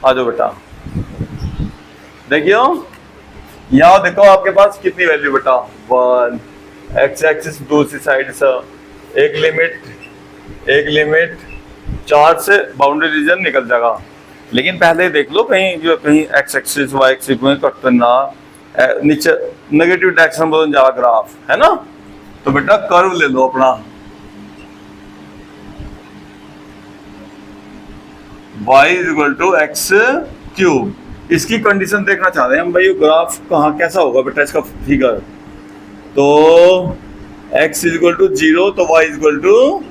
आ जाओ बेटा, देखियो यहाँ देखो आपके पास कितनी वैल्यू बेटा, 1। एक्स एक्सिस दूसरी साइड से एक लिमिट 4 से बाउंड्री रीजन निकल जाएगा। लेकिन पहले देख लो कहीं जो कहीं एक्स एक्सिस वाई एक्सिस में कट ना नीचे नेगेटिव डायरेक्शन बदल जाएगा ग्राफ, है ना। तो बेटा कर्व ले लो अपना, y equal to x cube. इसकी कंडीशन देखना चाह रहे हैं हम भाई, ग्राफ कहाँ कैसा होगा बेटा इसका फिगर। तो x इक्वल टू 0 तो y इक्वल टू,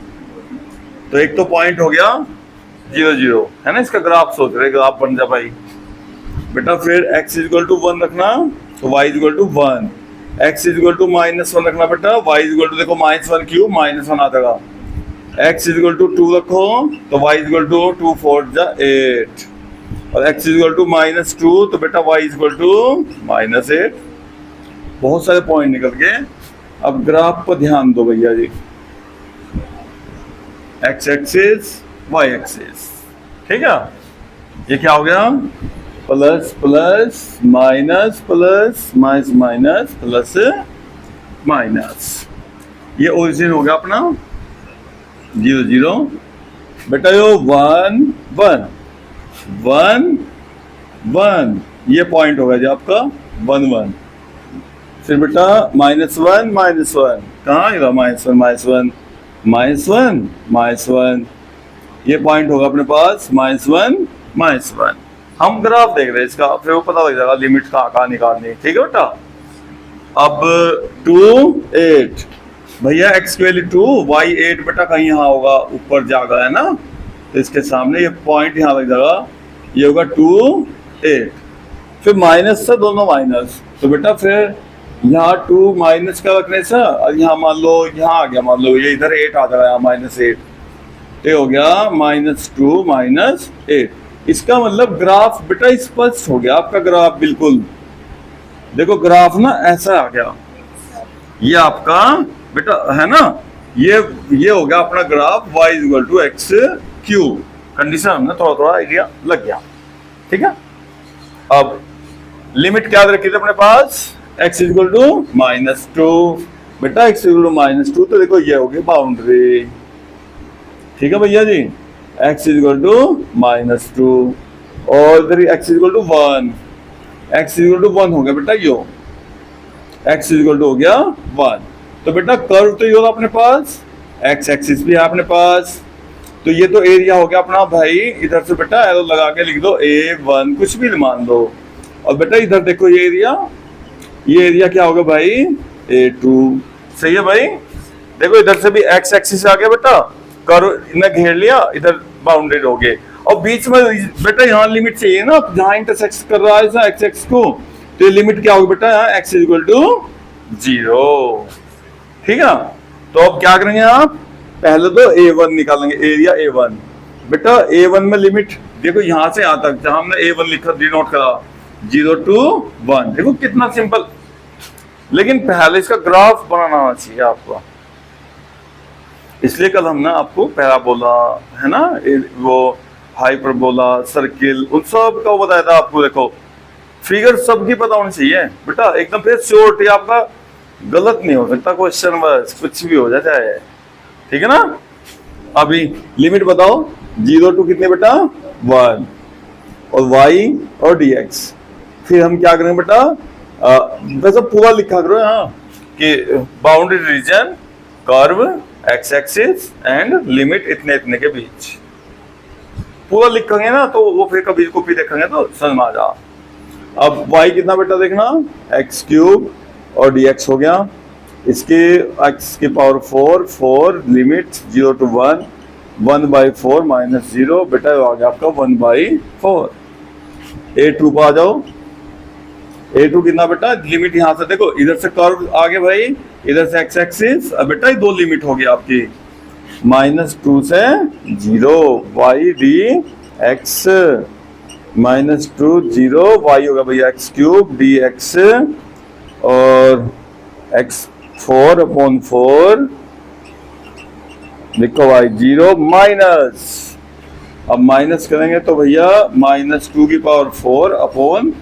तो एक तो पॉइंट हो गया 0 0, है ना। इसका ग्राफ सोच रहे, ग्राफ बन जा भाई बेटा। फिर x इक्वल टू 1 रखना तो y equal to 1, x equal to -1 रखना बेटा, y इक्वल टू देखो -1 क्यूब -1 आ जाएगा। x इक्वल टू 2 रखो तो y इक्वल टू 2 4 जा 8, और x इक्वल टू -2 तो बेटा y इक्वल टू -8। बहुत सारे पॉइंट निकल गए। अब ग्राफ पर ध्यान दो भैया जी, x एक्सिस y एक्सिस, ठीक है। ये क्या हो गया, plus plus minus plus minus minus plus minus. ये ओरिजिन हो गया अपना 0 0 बेटा। यो 1 1 1 1, ये पॉइंट होगा जो आपका 1 1। फिर बेटा -1 -1 कहाँ आएगा, -1 -1, ये पॉइंट होगा अपने पास -1 -1। हम ग्राफ देख रहे हैं इसका, फिर वो पता लग जाएगा लिमिट कहाँ निकालनी है, ठीक है बेटा। अब 2 8 भैया, x की वैल्यू 2 y 8 बेटा कहीं यहाँ होगा ऊपर जाएगा, है ना। तो इसके सामने ये पॉइंट यहाँ लग जाएगा, ये होगा 2 8। फिर माइनस से दोनों माइनस, तो बेटा फिर यहाँ 2 माइनस का रखने से, और यहाँ मान लो यहाँ आ गया, मान लो ये इधर 8 आ जाएगा, यहाँ -8, तो हो गया -2 -8। इसका मतलब ग्राफ बेटा स्पष्ट हो गया आपका ग्राफ, बिल्कुल देखो ग्राफ ना ऐसा आ गया, ये आपका बेटा है ना, ये हो गया अपना graph y equal to x cube. Condition हमने थोड़ा आइडिया लग गया, ठीक है। अब लिमिट क्या रखी थी अपने पास, x इक्वल टू -2 बेटा, x इक्वल टू -2 तो देखो ये होगी बाउंड्री, ठीक है भैया जी। x इक्वल टू -2 और इधर x equal to 1, x equal to 1 हो गया बेटा, यो x इक्वल टू हो गया 1। तो बेटा कर्व तो ये होगा अपने पास, x एक्सिस भी है अपने पास, तो ये तो एरिया हो गया अपना भाई। इधर से बेटा एरो लगा के लिख दो A1, कुछ भी मान दो। और बेटा इधर देखो ये एरिया क्या होगा भाई, A2, सही है भाई। देखो इधर से भी x एक्सिस आ गया बेटा, कर्व ने घेर लिया, इधर बाउंडेड हो गए, और बीच में बेटा यहाँ लिमिट चाहिए ना, जहाँ इंटरसेक्ट कर रहा है x एक्सिस को, तो ये लिमिट क्या होगी बेटा, यहाँ x इक्वल टू 0, ठीक है। तो अब क्या करेंगे आप, पहले तो A1 निकालेंगे, एरिया A1 बेटा। A1 में लिमिट देखो यहाँ से यहाँ तक, जहां हमने A1 लिखा डिनोट करा 0 to 1, देखो कितना सिंपल। लेकिन पहले इसका ग्राफ बनाना आना चाहिए आपको, इसलिए कल हमने आपको पैराबोला है ना, वो हाइपरबोला, सर्किल, उन सब का बताया था आपको। देखो फिगर सबकी पता होनी चाहिए बेटा, एकदम फिर श्योरिटी आपका गलत नहीं हो सकता क्वेश्चन, बस कुछ भी हो जाता है, ठीक है ना। अभी लिमिट बताओ, 0 to कितने बेटा 1, और y और dx। फिर हम क्या करेंगे बेटा, वैसे पूरा लिखा करो यहाँ कि boundary region, curve, x axis and limit इतने इतने के बीच, पूरा लिखेंगे ना, तो वो फिर कभी कॉपी देखेंगे तो समझ में आ जा। अब y कितना बेटा देखना, x क्यूब और dx हो गया, इसके x की पावर 4 लिमिट 0 to 1, 1/4 -0 बेटा आ गया आपका 1/4। A2 पर आ जाओ, A2 कितना बेटा, लिमिट यहाँ से देखो, इधर से कर्व आगे भाई, इधर से x एक्सिस, अब बेटा ये दो लिमिट होगी आपकी, -2 से 0, y dx, -2 0, y होगा भैया x क्यूब dx, और x 4/4 लिखो y 0 माइनस अब माइनस करेंगे तो भैया -2⁴ अपॉन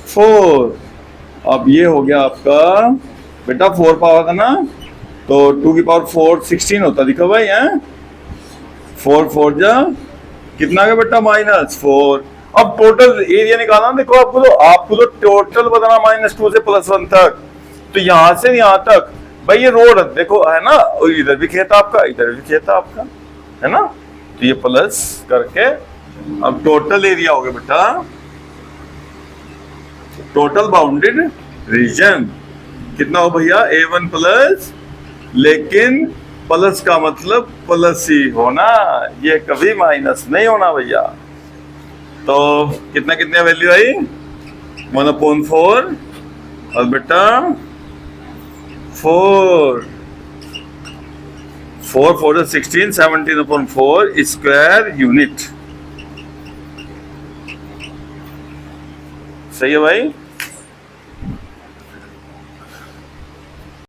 4। अब ये हो गया आपका बेटा 4 पावर का ना, तो 2⁴ 16 होता दिखा भाई है। 4 4 जा कितना का बेटा -4। अब टोटल एरिया निकालना, देखो आपको तो टोटल बताना -2 से +1 तक। तो यहां से यहां तक भाई ये रोड देखो है ना, इधर भी खेत आपका, इधर भी खेत आपका, है ना। तो ये प्लस करके अब टोटल एरिया हो गया बेटा, टोटल बाउंडेड रीजन कितना हो भैया A1 प्लस, लेकिन प्लस का मतलब प्लस ही होना, ये कभी माइनस नहीं होना भैया। तो कितना कितना वैल्यू आई 1/4 और बेटा 4 4 16 17/4 स्क्वायर यूनिट। सही है भाई।